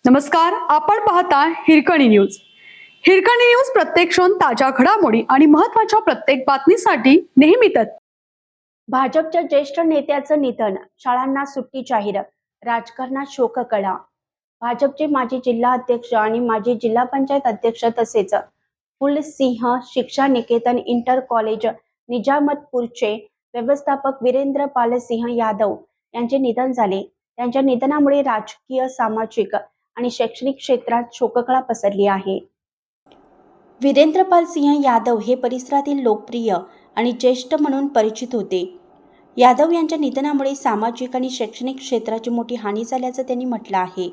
नमस्कार, आपण पाहता हिरकणी न्यूज. हिरकणी न्यूज प्रत्येक क्षण ताज्या घडामोडी आणि महत्त्वाच्या प्रत्येक बातमीसाठी नेहमी तत्पर. भाजपच्या ज्येष्ठ नेत्याचं निधन, शाळांना सुट्टी जाहीर, राजकारणात शोककळा. भाजपचे माजी जिल्हा अध्यक्ष आणि माजी जिल्हा पंचायत अध्यक्ष तसेच फुलसिंह शिक्षा निकेतन इंटर कॉलेज निजामतपूरचे व्यवस्थापक वीरेंद्र पालसिंह यादव यांचे निधन झाले. त्यांच्या निधनामुळे राजकीय, सामाजिक आणि शैक्षणिक क्षेत्रात शोककळा पसरली आहे. वीरेंद्रपाल सिंह यादव हे परिसरातील लोकप्रिय आणि ज्येष्ठ म्हणून परिचित होते. यादव यांच्या निधनामुळे सामाजिक आणि शैक्षणिक क्षेत्राची मोठी हानी झाल्याचं त्यांनी म्हटलं आहे.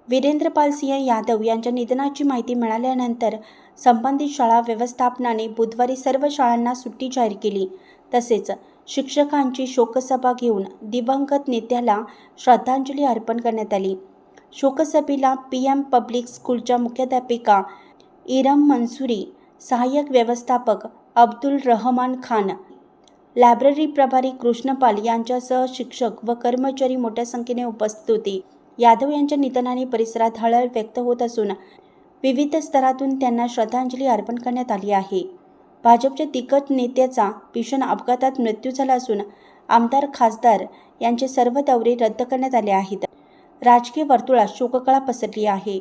वीरेंद्रपाल सिंह यादव यांच्या निधनाची माहिती मिळाल्यानंतर संबंधित शाळा व्यवस्थापनाने बुधवारी सर्व शाळांना सुट्टी जाहीर केली. तसेच शिक्षकांची शोकसभा घेऊन दिवंगत नेत्याला श्रद्धांजली अर्पण करण्यात आली. शोकसभेला PM पब्लिक स्कूलच्या मुख्याध्यापिका इरम मंसुरी, सहाय्यक व्यवस्थापक अब्दुल रहमान खान, लायब्ररी प्रभारी कृष्णपाल यांच्यासह शिक्षक व कर्मचारी मोठ्या संख्येने उपस्थित होते. यादव यांच्या निधनाने परिसरात हळहळ व्यक्त होत असून विविध स्तरातून त्यांना श्रद्धांजली अर्पण करण्यात आली आहे. भाजपच्या दिग्गज नेत्याचा भीषण अपघातात मृत्यू झाला असून आमदार, खासदार यांचे सर्व दौरे रद्द करण्यात आले आहेत. राजकीय वर्तुळात शोककळा पसरली आहे.